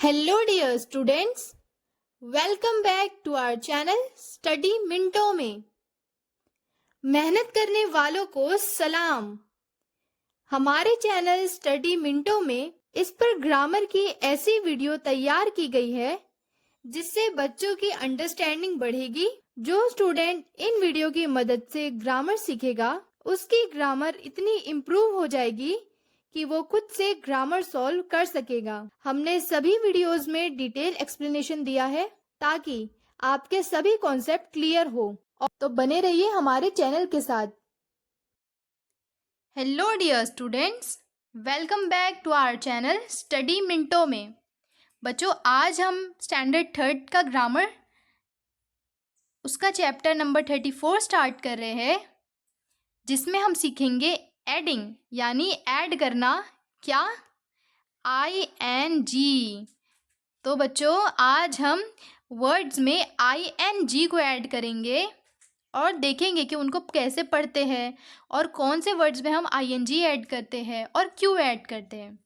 Hello dear students, welcome back to our channel study मिनटों में। मेहनत करने वालों को सलाम। हमारे चैनल स्टडी मिनटों में इस पर ग्रामर की ऐसी वीडियो तैयार की गई है जिससे बच्चों की अंडरस्टैंडिंग बढ़ेगी। जो स्टूडेंट इन वीडियो की मदद से ग्रामर सीखेगा उसकी ग्रामर इतनी इम्प्रूव हो जाएगी कि वो खुद से ग्रामर सॉल्व कर सकेगा। हमने सभी वीडियोस में डिटेल एक्सप्लेनेशन दिया है ताकि आपके सभी कॉन्सेप्ट क्लियर हो। तो बने रहिए हमारे चैनल के साथ। Hello dear students, welcome back to our channel study मिनटों में। बच्चों, आज हम स्टैंडर्ड थर्ड का ग्रामर उसका चैप्टर नंबर 34 स्टार्ट कर रहे हैं, जिसमें हम सीखेंगे एडिंग यानी ऐड करना। क्या? ING। तो बच्चों, आज हम वर्ड्स में ING को ऐड करेंगे और देखेंगे कि उनको कैसे पढ़ते हैं और कौन से वर्ड्स में हम ING ऐड करते हैं और क्यों ऐड करते हैं।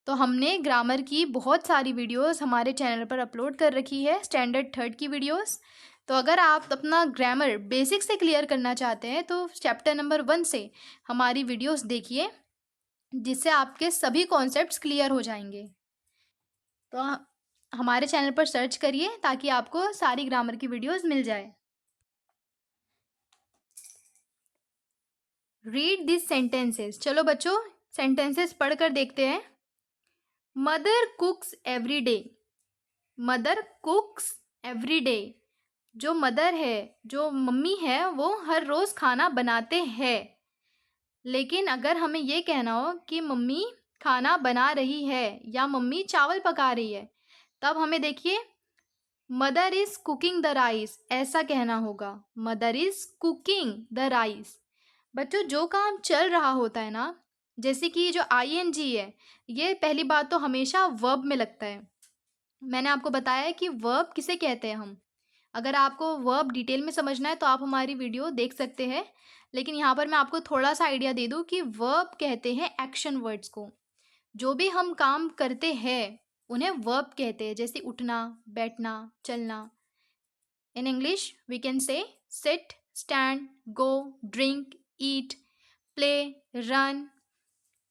तो हमने ग्रामर की बहुत सारी वीडियोस हमारे चैनल पर अपलोड कर रखी है, स्टैंडर्ड थर्ड की वीडियोस। तो अगर आप अपना ग्रामर बेसिक से क्लियर करना चाहते हैं तो चैप्टर नंबर 1 से हमारी वीडियोस देखिए, जिससे आपके सभी कॉन्सेप्ट्स क्लियर हो जाएंगे। तो हमारे चैनल पर सर्च करिए ताकि आपको सारी ग्रामर की वीडियोस मिल जाए। Read this sentences. चलो बच्चों, सेंटेंसेस पढ़कर देखते हैं। Mother कुक्स every day. Mother कुक्स every day. जो मदर है, जो मम्मी है, वो हर रोज़ खाना बनाते हैं। लेकिन अगर हमें ये कहना हो कि मम्मी खाना बना रही है या मम्मी चावल पका रही है, तब हमें देखिए mother is cooking the rice ऐसा कहना होगा। Mother is cooking the rice. बच्चों, जो काम चल रहा होता है ना, जैसे कि जो ING है, ये पहली बात तो हमेशा वर्ब में लगता है। मैंने आपको बताया है कि वर्ब किसे कहते हैं हम। अगर आपको वर्ब डिटेल में समझना है तो आप हमारी वीडियो देख सकते हैं, लेकिन यहाँ पर मैं आपको थोड़ा सा आइडिया दे दूँ कि वर्ब कहते हैं एक्शन वर्ड्स को। जो भी हम काम करते हैं उन्हें वर्ब कहते हैं, जैसे उठना, बैठना, चलना। In English we can say sit, stand, go, drink, eat, play, run.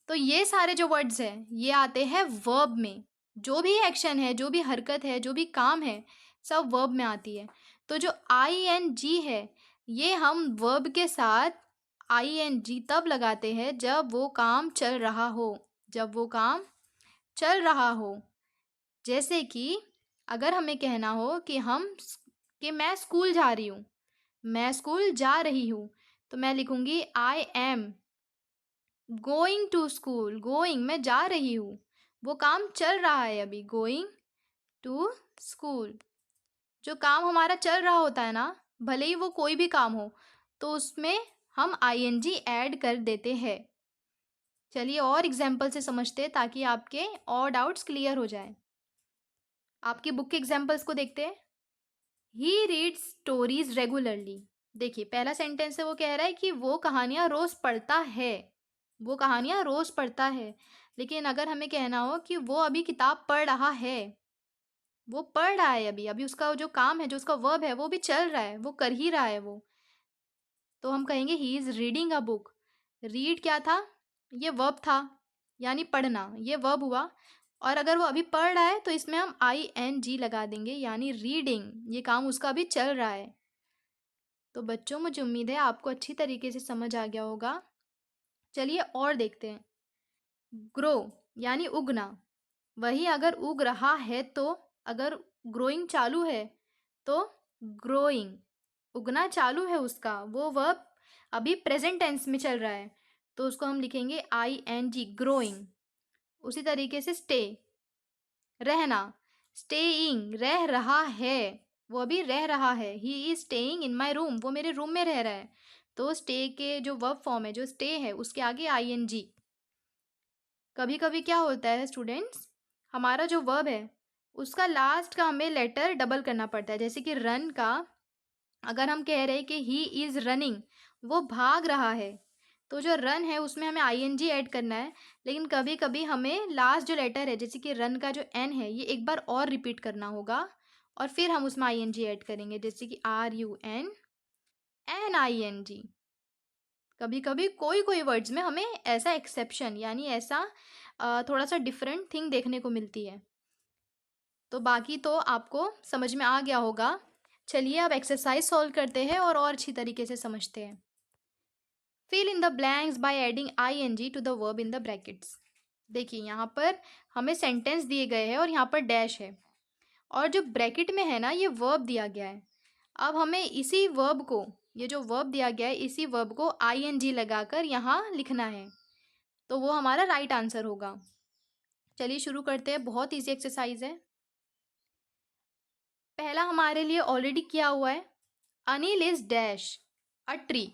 तो ये सारे जो वर्ड्स हैं ये आते हैं वर्ब में। जो भी एक्शन है, जो भी हरकत है, जो भी काम है, सब वर्ब में आती है। तो जो ING है, ये हम वर्ब के साथ ING तब लगाते हैं जब वो काम चल रहा हो। जब वो काम चल रहा हो, जैसे कि अगर हमें कहना हो कि मैं स्कूल जा रही हूँ, मैं स्कूल जा रही हूँ, तो मैं लिखूँगी I am going to school. Going, मैं जा रही हूँ, वो काम चल रहा है अभी। Going to school. जो काम हमारा चल रहा होता है ना, भले ही वो कोई भी काम हो, तो उसमें हम ING ऐड कर देते हैं। चलिए और एग्जाम्पल से समझते हैं ताकि आपके और डाउट्स क्लियर हो जाए। आपकी बुक के एग्जाम्पल्स को देखते हैं। He reads stories regularly. देखिए, पहला सेंटेंस है, वो कह रहा है कि वो कहानियाँ रोज़ पढ़ता है। वो कहानियाँ रोज़ पढ़ता है। लेकिन अगर हमें कहना हो कि वो अभी किताब पढ़ रहा है, वो पढ़ रहा है अभी, अभी उसका जो काम है, जो उसका वर्ब है, वो भी चल रहा है, वो कर ही रहा है वो, तो हम कहेंगे he is reading a book. Read क्या था? ये वर्ब था, यानी पढ़ना, ये वर्ब हुआ। और अगर वो अभी पढ़ रहा है तो इसमें हम ING लगा देंगे, यानी रीडिंग। ये काम उसका अभी चल रहा है। तो बच्चों, मुझे उम्मीद है आपको अच्छी तरीके से समझ आ गया होगा। चलिए और देखते हैं। ग्रो यानी उगना। वही अगर उग रहा है तो, अगर ग्रोइंग चालू है तो ग्रोइंग, उगना चालू है उसका, वो वर्ब अभी प्रेजेंट टेंस में चल रहा है, तो उसको हम लिखेंगे ING, ग्रोइंग। उसी तरीके से स्टे, रहना, स्टेइंग, रह रहा है, वो अभी रह रहा है। He is staying in my room, वो मेरे रूम में रह रहा है। तो स्टे के जो वर्ब फॉर्म है, जो स्टे है, उसके आगे ING। कभी कभी क्या होता है स्टूडेंट्स, हमारा जो वर्ब है उसका लास्ट का हमें लेटर डबल करना पड़ता है। जैसे कि रन का अगर हम कह रहे हैं कि ही इज़ रनिंग, वो भाग रहा है, तो जो रन है उसमें हमें आईएनजी ऐड करना है, लेकिन कभी कभी हमें लास्ट जो लेटर है जैसे कि रन का जो एन है ये एक बार और रिपीट करना होगा और फिर हम उसमें आईएनजी ऐड करेंगे, जैसे कि RUN NING। कभी कभी कोई कोई वर्ड्स में हमें ऐसा एक्सेप्शन यानी ऐसा थोड़ा सा डिफरेंट थिंग देखने को मिलती है। तो बाकी तो आपको समझ में आ गया होगा। चलिए अब एक्सरसाइज सॉल्व करते हैं और अच्छी तरीके से समझते हैं। Fill in the blanks by adding ING to the verb in the brackets. देखिए यहाँ पर हमें सेंटेंस दिए गए हैं और यहाँ पर डैश है और जो ब्रैकेट में है ना ये वर्ब दिया गया है। अब हमें इसी वर्ब को, ये जो वर्ब दिया गया है इसी वर्ब को ING लगाकर यहाँ लिखना है, तो वो हमारा राइट आंसर होगा। चलिए शुरू करते हैं, बहुत ईजी एक्सरसाइज है। पहला हमारे लिए ऑलरेडी किया हुआ है, Anil is dash a tree.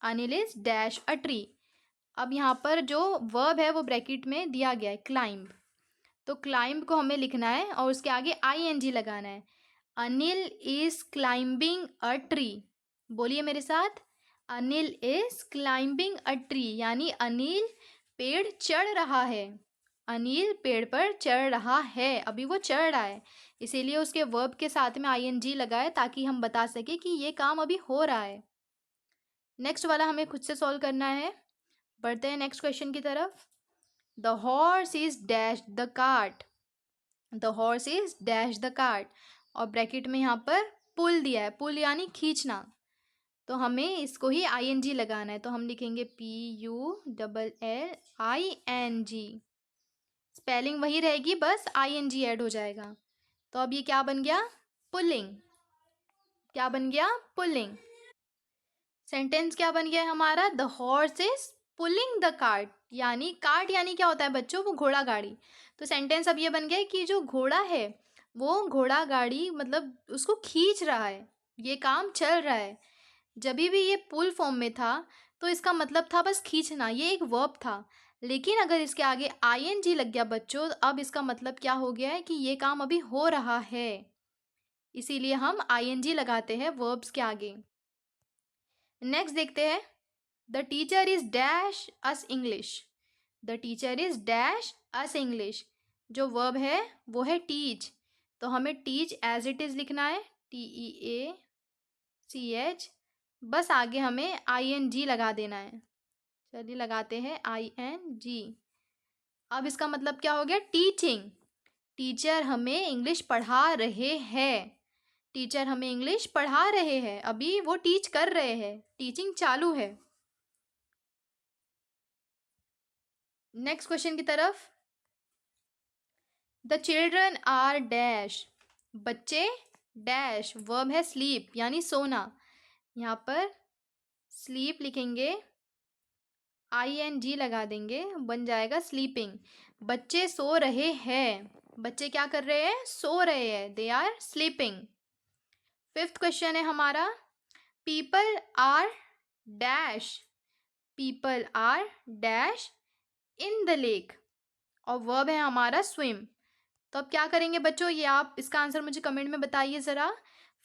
Anil is dash a tree. अब यहाँ पर जो वर्ब है वो ब्रैकेट में दिया गया है क्लाइंब, तो क्लाइंब को हमें लिखना है और उसके आगे ING लगाना है। Anil is climbing a tree. बोलिए मेरे साथ, Anil is climbing a tree, यानी अनिल पेड़ चढ़ रहा है। अनिल पेड़ पर चढ़ रहा है, अभी वो चढ़ रहा है, इसीलिए उसके वर्ब के साथ में ING लगाए ताकि हम बता सके कि ये काम अभी हो रहा है। नेक्स्ट वाला हमें खुद से सॉल्व करना है। बढ़ते हैं नेक्स्ट क्वेश्चन की तरफ। The horse is dash the cart. The horse is dash the cart और ब्रैकेट में यहाँ पर पुल दिया है, पुल यानी खींचना, तो हमें इसको ही ING लगाना है, तो हम लिखेंगे PULLING। स्पेलिंग वही रहेगी, बस ING ऐड हो जाएगा। तो अब ये क्या बन गया, पुलिंग। क्या बन गया, पुलिंग। सेंटेंस क्या बन गया है हमारा, the horse is pulling the cart, यानी कार्ट यानी क्या होता है बच्चों, वो घोड़ा गाड़ी। तो सेंटेंस अब ये बन गया है कि जो घोड़ा है वो घोड़ा गाड़ी मतलब उसको खींच रहा है, ये काम चल रहा है। जब भी ये पुल फॉर्म में था तो इसका मतलब था बस खींचना, ये एक वर्ब था, लेकिन अगर इसके आगे ING लग गया बच्चों, अब इसका मतलब क्या हो गया है कि ये काम अभी हो रहा है, इसीलिए हम ING लगाते हैं वर्ब्स के आगे। नेक्स्ट देखते हैं, the teacher is dash us English. The teacher is dash us English. जो वर्ब है वो है टीच, तो हमें टीच एज इट इज लिखना है, TEACH, बस आगे हमें ING लगा देना है। चलिए लगाते हैं ING। अब इसका मतलब क्या हो गया, टीचिंग। टीचर हमें इंग्लिश पढ़ा रहे हैं, टीचर हमें इंग्लिश पढ़ा रहे हैं, अभी वो टीच कर रहे हैं, टीचिंग चालू है। नेक्स्ट क्वेश्चन की तरफ। The children are dash. बच्चे डैश, वर्ब है स्लीप यानी सोना, यहाँ पर स्लीप लिखेंगे, ING लगा देंगे, बन जाएगा स्लीपिंग। बच्चे सो रहे हैं, बच्चे क्या कर रहे हैं, सो रहे हैं, they are sleeping. Fifth question है हमारा, people are dash. People are dash in the lake और वर्ब है हमारा स्विम। तो अब क्या करेंगे बच्चों, ये आप इसका आंसर मुझे कमेंट में बताइए ज़रा।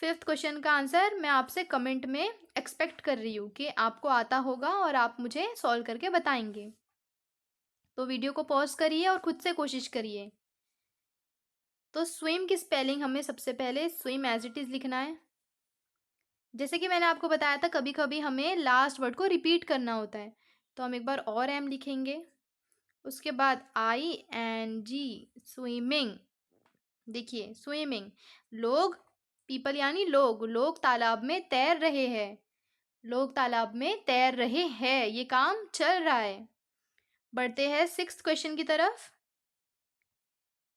फिफ्थ क्वेश्चन का आंसर मैं आपसे कमेंट में एक्सपेक्ट कर रही हूँ कि आपको आता होगा और आप मुझे सॉल्व करके बताएंगे। तो वीडियो को पॉज करिए और खुद से कोशिश करिए। तो स्विम की स्पेलिंग हमें सबसे पहले स्विम एज इट इज़ लिखना है। जैसे कि मैंने आपको बताया था कभी कभी हमें लास्ट वर्ड को रिपीट करना होता है, तो हम एक बार और एम लिखेंगे, उसके बाद ING स्विमिंग। देखिए स्विमिंग, लोग, पीपल यानी लोग, लोग तालाब में तैर रहे हैं, लोग तालाब में तैर रहे हैं, ये काम चल रहा है। बढ़ते हैं सिक्स्थ क्वेश्चन की तरफ।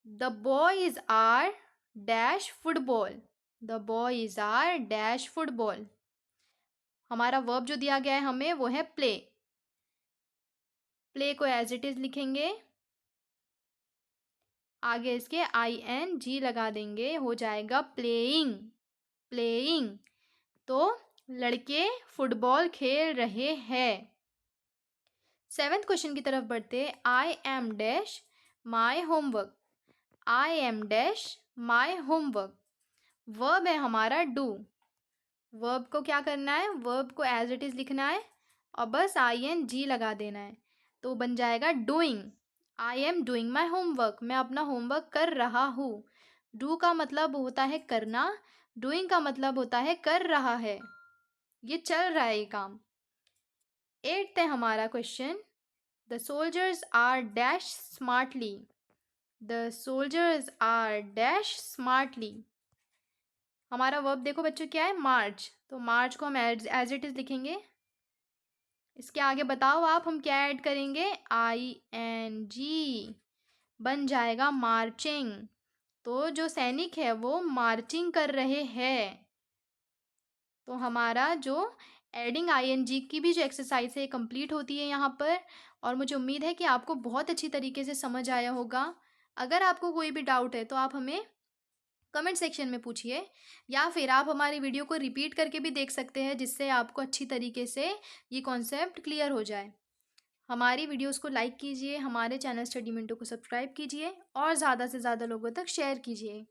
The boys are dash football. The boys are dash football. हमारा वर्ब जो दिया गया है हमें वो है प्ले। प्ले को एज इट इज लिखेंगे, आगे इसके ING लगा देंगे, हो जाएगा प्लेइंग। प्लेइंग, तो लड़के फुटबॉल खेल रहे हैं। सेवेंथ क्वेश्चन की तरफ बढ़ते, I am dash my homework. I am dash my homework. Verb है हमारा डू। वर्ब को क्या करना है, वर्ब को एज इट इज लिखना है और बस ING लगा देना है, तो बन जाएगा doing. I am doing my homework, मैं अपना होमवर्क कर रहा हूँ। डू का मतलब होता है करना, डूइंग का मतलब होता है कर रहा है, ये चल रहा है ये काम। 8th है हमारा question, the soldiers are dash smartly. The soldiers are dash smartly. हमारा वर्ब देखो बच्चों क्या है, मार्च, तो मार्च को हम एज इट इज़ लिखेंगे। इसके आगे बताओ आप, हम क्या ऐड करेंगे, ING, बन जाएगा मार्चिंग। तो जो सैनिक है वो मार्चिंग कर रहे हैं। तो हमारा जो एडिंग ING की भी जो एक्सरसाइज है कंप्लीट होती है यहाँ पर। और मुझे उम्मीद है कि आपको बहुत अच्छी तरीके से समझ आया होगा। अगर आपको कोई भी डाउट है तो आप हमें कमेंट सेक्शन में पूछिए, या फिर आप हमारी वीडियो को रिपीट करके भी देख सकते हैं, जिससे आपको अच्छी तरीके से ये कॉन्सेप्ट क्लियर हो जाए। हमारी वीडियोस को लाइक कीजिए, हमारे चैनल स्टडी मिनटो को सब्सक्राइब कीजिए और ज़्यादा से ज़्यादा लोगों तक शेयर कीजिए।